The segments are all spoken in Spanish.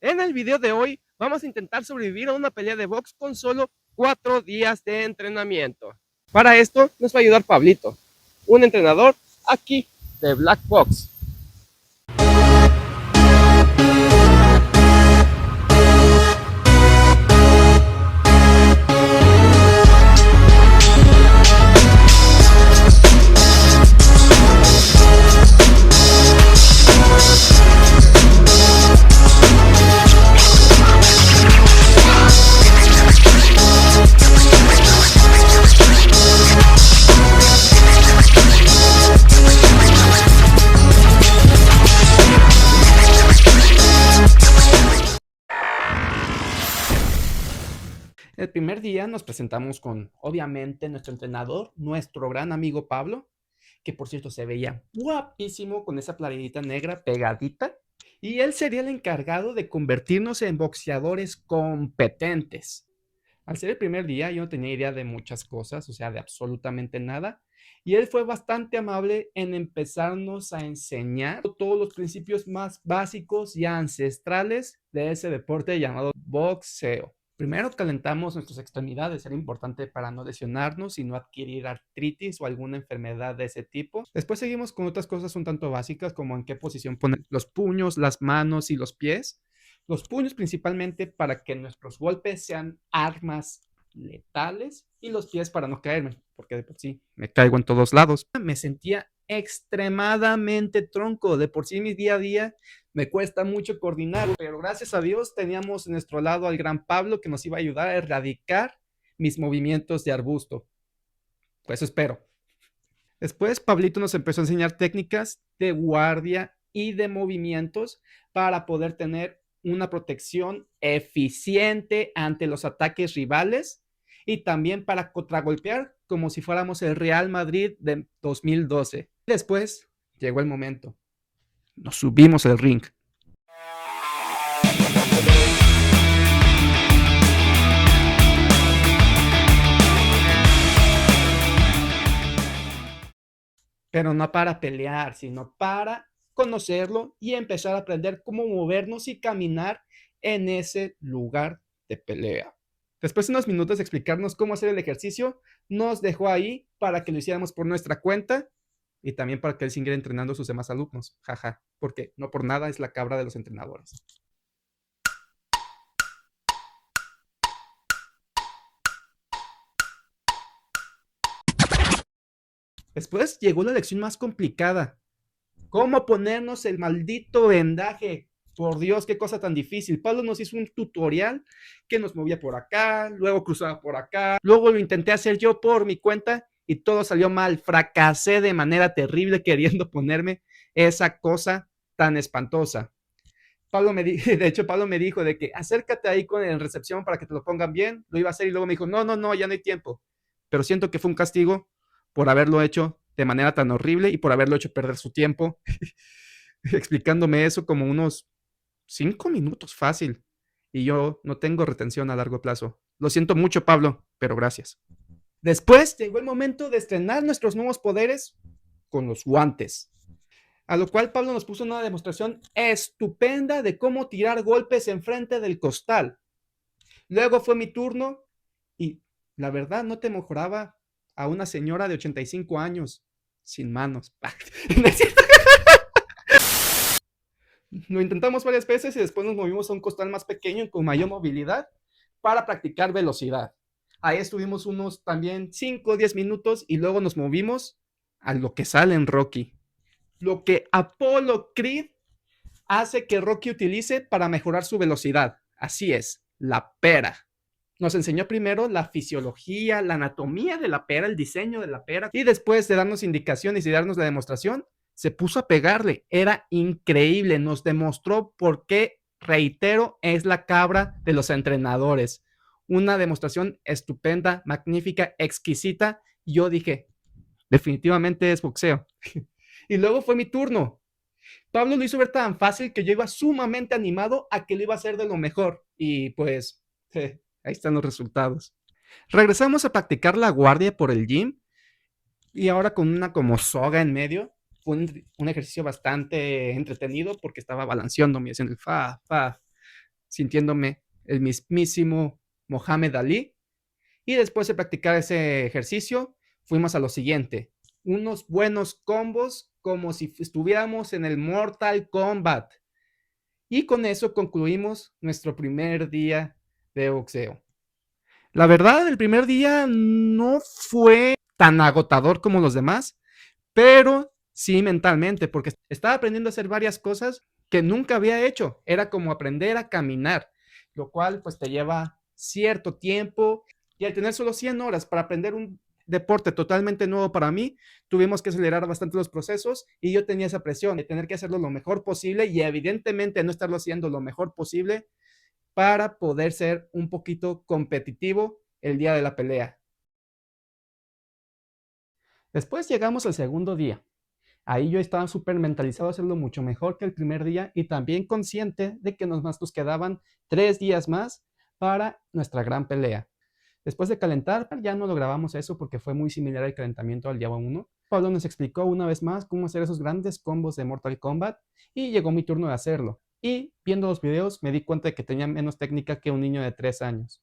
En el video de hoy vamos a intentar sobrevivir a una pelea de box con solo 4 días de entrenamiento. Para esto nos va a ayudar Pablito, un entrenador aquí de Black Box. El primer día nos presentamos con, obviamente, nuestro entrenador, nuestro gran amigo Pablo, que por cierto se veía guapísimo con esa playerita negra pegadita. Y él sería el encargado de convertirnos en boxeadores competentes. Al ser el primer día, yo no tenía idea de muchas cosas, o sea, de absolutamente nada. Y él fue bastante amable en empezarnos a enseñar todos los principios más básicos y ancestrales de ese deporte llamado boxeo. Primero calentamos nuestras extremidades, era importante para no lesionarnos y no adquirir artritis o alguna enfermedad de ese tipo. Después seguimos con otras cosas un tanto básicas, como en qué posición poner los puños, las manos y los pies. Los puños principalmente para que nuestros golpes sean armas letales y los pies para no caerme, porque de por sí me caigo en todos lados. Me sentía extremadamente tronco, de por sí mi día a día me cuesta mucho coordinar, pero gracias a Dios teníamos a nuestro lado al gran Pablo que nos iba a ayudar a erradicar mis movimientos de arbusto. Pues espero. Después Pablito nos empezó a enseñar técnicas de guardia y de movimientos para poder tener una protección eficiente ante los ataques rivales y también para contragolpear como si fuéramos el Real Madrid de 2012. Después llegó el momento. Nos subimos al ring. Pero no para pelear, sino para conocerlo y empezar a aprender cómo movernos y caminar en ese lugar de pelea. Después de unos minutos de explicarnos cómo hacer el ejercicio, nos dejó ahí para que lo hiciéramos por nuestra cuenta y también para que él siguiera entrenando a sus demás alumnos. Jaja, porque no por nada es la cabra de los entrenadores. Después llegó la lección más complicada. ¿Cómo ponernos el maldito vendaje? Por Dios, qué cosa tan difícil. Pablo nos hizo un tutorial que nos movía por acá, luego cruzaba por acá, luego lo intenté hacer yo por mi cuenta y todo salió mal. Fracasé de manera terrible queriendo ponerme esa cosa tan espantosa. De hecho, Pablo me dijo de que acércate ahí con el recepción para que te lo pongan bien. Lo iba a hacer y luego me dijo, no, no, no, ya no hay tiempo. Pero siento que fue un castigo por haberlo hecho de manera tan horrible y por haberlo hecho perder su tiempo explicándome eso como unos 5 minutos fácil. Y yo no tengo retención a largo plazo. Lo siento mucho, Pablo, pero gracias. Después llegó el momento de estrenar nuestros nuevos poderes con los guantes. A lo cual Pablo nos puso una demostración estupenda de cómo tirar golpes enfrente del costal. Luego fue mi turno y la verdad no te mejoraba a una señora de 85 años sin manos. ¿No es cierto? Lo intentamos varias veces y después nos movimos a un costal más pequeño y con mayor movilidad para practicar velocidad. Ahí estuvimos unos también 5 o 10 minutos y luego nos movimos a lo que sale en Rocky. Lo que Apollo Creed hace que Rocky utilice para mejorar su velocidad. Así es, la pera. Nos enseñó primero la fisiología, la anatomía de la pera, el diseño de la pera, y después de darnos indicaciones y darnos la demostración, se puso a pegarle. Era increíble, nos demostró por qué, reitero, es la cabra de los entrenadores. Una demostración estupenda, magnífica, exquisita. Yo dije, definitivamente es boxeo. Y luego fue mi turno. Pablo lo hizo ver tan fácil que yo iba sumamente animado a que lo iba a hacer de lo mejor. Y pues, ahí están los resultados. Regresamos a practicar la guardia por el gym y ahora con una como soga en medio. Fue un ejercicio bastante entretenido porque estaba balanceándome haciendo el fa, fa. sintiéndome el mismísimo Mohamed Ali. Y después de practicar ese ejercicio, fuimos a lo siguiente: unos buenos combos como si estuviéramos en el Mortal Kombat. Y con eso concluimos nuestro primer día de boxeo. La verdad, el primer día no fue tan agotador como los demás, pero sí mentalmente, porque estaba aprendiendo a hacer varias cosas que nunca había hecho. Era como aprender a caminar, lo cual pues te lleva cierto tiempo, y al tener solo 100 horas para aprender un deporte totalmente nuevo para mí, tuvimos que acelerar bastante los procesos, y yo tenía esa presión de tener que hacerlo lo mejor posible y evidentemente no estarlo haciendo lo mejor posible para poder ser un poquito competitivo el día de la pelea. Después llegamos al segundo día. Ahí yo estaba súper mentalizado a hacerlo mucho mejor que el primer día, y también consciente de que nos quedaban 3 días más para nuestra gran pelea. Después de calentar, ya no lo grabamos eso porque fue muy similar al calentamiento al día 1. Pablo nos explicó una vez más cómo hacer esos grandes combos de Mortal Kombat, y llegó mi turno de hacerlo. Y viendo los videos me di cuenta de que tenía menos técnica que un niño de 3 años.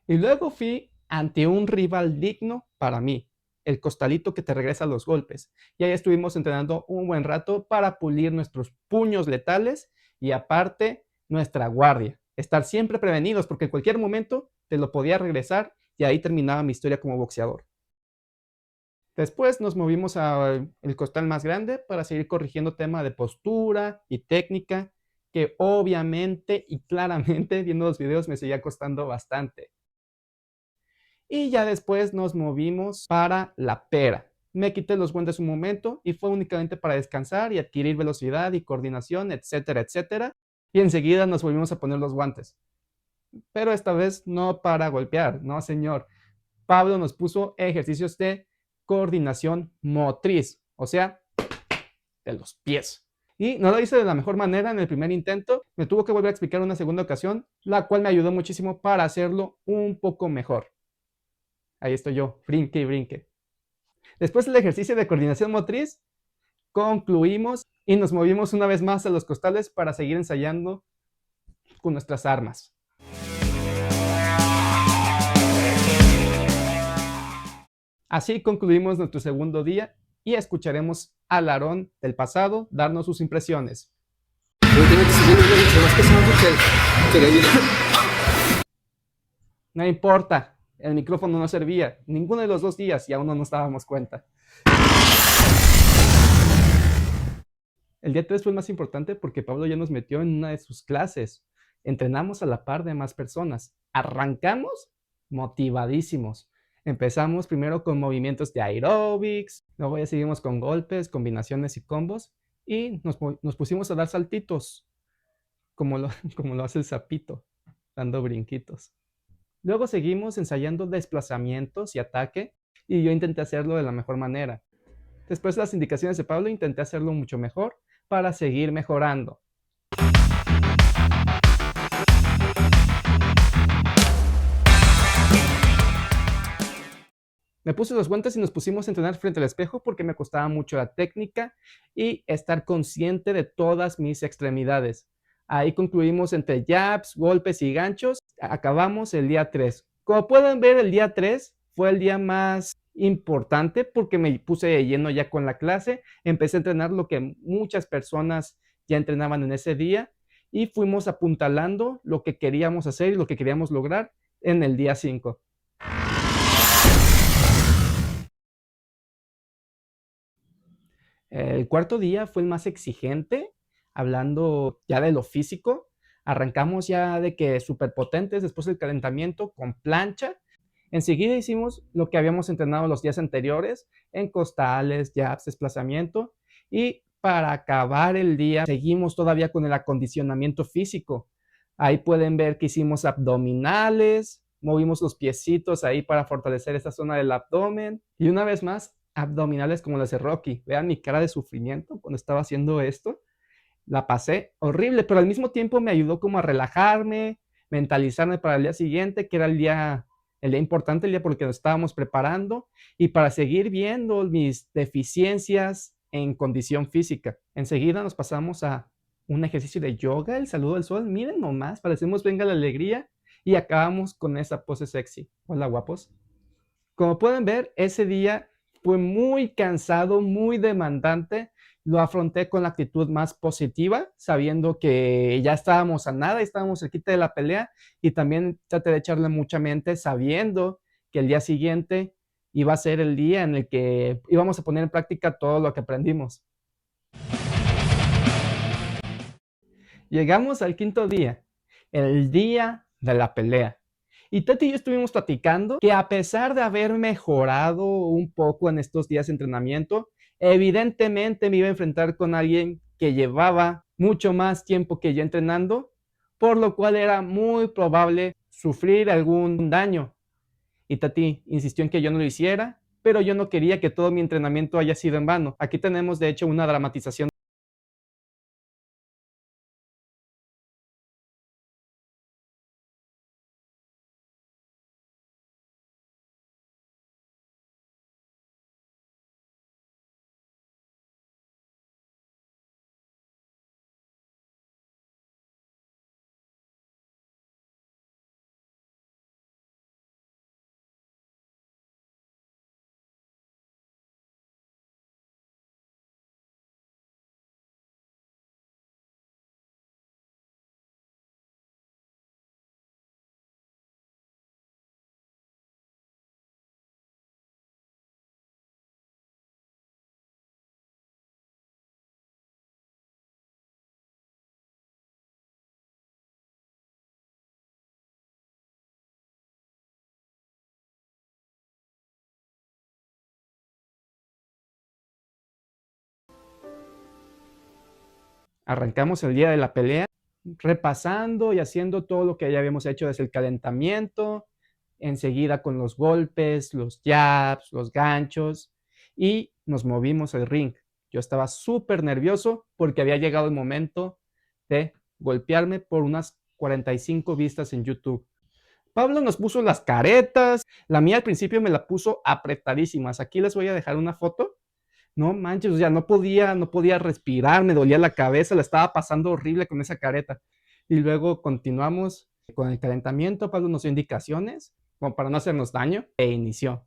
Y luego fui ante un rival digno para mí, el costalito que te regresa los golpes. Y ahí estuvimos entrenando un buen rato para pulir nuestros puños letales y aparte nuestra guardia. Estar siempre prevenidos porque en cualquier momento te lo podía regresar, y ahí terminaba mi historia como boxeador. Después nos movimos al costal más grande para seguir corrigiendo tema de postura y técnica, que obviamente y claramente viendo los videos me seguía costando bastante. Y ya después nos movimos para la pera. Me quité los guantes un momento y fue únicamente para descansar y adquirir velocidad y coordinación, etcétera, etcétera. Y enseguida nos volvimos a poner los guantes. Pero esta vez no para golpear, no señor. Pablo nos puso ejercicios de coordinación motriz, o sea, de los pies. Y no lo hice de la mejor manera en el primer intento. Me tuvo que volver a explicar una segunda ocasión, la cual me ayudó muchísimo para hacerlo un poco mejor. Ahí estoy yo, brinque y brinque. Después del ejercicio de coordinación motriz, concluimos y nos movimos una vez más a los costales para seguir ensayando con nuestras armas. Así concluimos nuestro segundo día y escucharemos al Aarón del pasado darnos sus impresiones. No importa, el micrófono no servía ninguno de los 2 días y aún no nos dábamos cuenta. El día 3 fue el más importante porque Pablo ya nos metió en una de sus clases. Entrenamos a la par de más personas. Arrancamos motivadísimos. Empezamos primero con movimientos de aeróbics, luego ya seguimos con golpes, combinaciones y combos, y nos pusimos a dar saltitos, como lo hace el sapito, dando brinquitos. Luego seguimos ensayando desplazamientos y ataque, y yo intenté hacerlo de la mejor manera. Después de las indicaciones de Pablo, intenté hacerlo mucho mejor para seguir mejorando. Me puse los guantes y nos pusimos a entrenar frente al espejo porque me costaba mucho la técnica y estar consciente de todas mis extremidades. Ahí concluimos entre jabs, golpes y ganchos. Acabamos el día 3. Como pueden ver, el día 3 fue el día más importante porque me puse de lleno ya con la clase. Empecé a entrenar lo que muchas personas ya entrenaban en ese día y fuimos apuntalando lo que queríamos hacer y lo que queríamos lograr en el día 5. El cuarto día fue el más exigente, hablando ya de lo físico. Arrancamos ya de que súper potentes después del calentamiento con plancha. Enseguida hicimos lo que habíamos entrenado los días anteriores en costales, jabs, desplazamiento. Y para acabar el día seguimos todavía con el acondicionamiento físico. Ahí pueden ver que hicimos abdominales, movimos los piecitos ahí para fortalecer esta zona del abdomen. Y una vez más, abdominales como las de Rocky. Vean mi cara de sufrimiento cuando estaba haciendo esto. La pasé horrible, pero al mismo tiempo me ayudó como a relajarme, mentalizarme para el día siguiente, que era el día el día importante, el día por el que nos estábamos preparando y para seguir viendo mis deficiencias en condición física. Enseguida nos pasamos a un ejercicio de yoga, el saludo del sol. Miren nomás, parecemos venga la alegría y acabamos con esa pose sexy. Hola, guapos. Como pueden ver, ese día fue muy cansado, muy demandante. Lo afronté con la actitud más positiva, sabiendo que ya estábamos a nada, estábamos cerquita de la pelea y también traté de echarle mucha mente sabiendo que el día siguiente iba a ser el día en el que íbamos a poner en práctica todo lo que aprendimos. Llegamos al quinto día, el día de la pelea. Y Tati y yo estuvimos platicando que a pesar de haber mejorado un poco en estos días de entrenamiento, evidentemente me iba a enfrentar con alguien que llevaba mucho más tiempo que yo entrenando, por lo cual era muy probable sufrir algún daño. Y Tati insistió en que yo no lo hiciera, pero yo no quería que todo mi entrenamiento haya sido en vano. Aquí tenemos de hecho una dramatización. Arrancamos el día de la pelea repasando y haciendo todo lo que ya habíamos hecho desde el calentamiento, enseguida con los golpes, los jabs, los ganchos y nos movimos al ring. Yo estaba súper nervioso porque había llegado el momento de golpearme por unas 45 vistas en YouTube. Pablo nos puso las caretas, la mía al principio me la puso apretadísimas. Aquí les voy a dejar una foto. No manches, o sea, no podía respirar, me dolía la cabeza, la estaba pasando horrible con esa careta. Y luego continuamos con el calentamiento, Pablo nos dio indicaciones, como para no hacernos daño, e inició.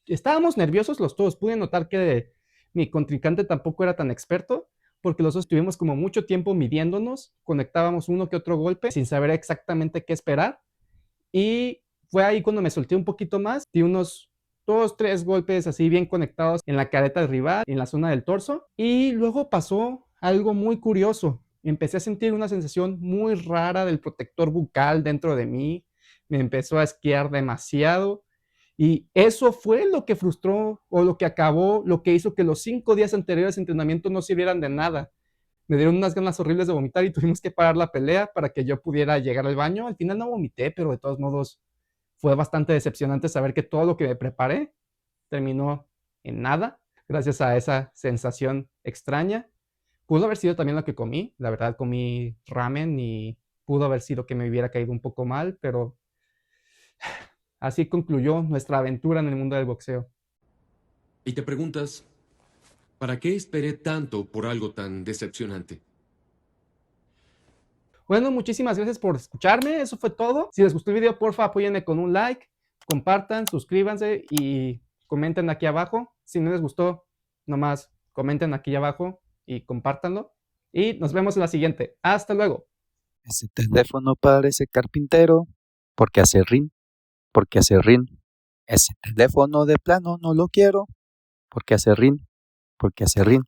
Estábamos nerviosos los dos, pude notar que mi contrincante tampoco era tan experto, porque los dos estuvimos como mucho tiempo midiéndonos, conectábamos uno que otro golpe sin saber exactamente qué esperar. Y fue ahí cuando me solté un poquito más, di unos 2, 3 golpes así bien conectados en la careta del rival, en la zona del torso. Y luego pasó algo muy curioso. Empecé a sentir una sensación muy rara del protector bucal dentro de mí. Me empezó a esquiar demasiado. Y eso fue lo que frustró o lo que acabó, lo que hizo que los 5 días anteriores de entrenamiento no sirvieran de nada. Me dieron unas ganas horribles de vomitar y tuvimos que parar la pelea para que yo pudiera llegar al baño. Al final no vomité, pero de todos modos fue bastante decepcionante saber que todo lo que me preparé terminó en nada, gracias a esa sensación extraña. Pudo haber sido también lo que comí, la verdad comí ramen y pudo haber sido que me hubiera caído un poco mal, pero así concluyó nuestra aventura en el mundo del boxeo. Y te preguntas, ¿para qué esperé tanto por algo tan decepcionante? Bueno, muchísimas gracias por escucharme. Eso fue todo. Si les gustó el video, porfa, apóyenme con un like, compartan, suscríbanse y comenten aquí abajo. Si no les gustó, nomás comenten aquí abajo y compártanlo. Y nos vemos en la siguiente. Hasta luego. Ese teléfono parece carpintero, porque hace rin, porque hace rin. Ese teléfono de plano no lo quiero, porque hace rin, porque hace rin.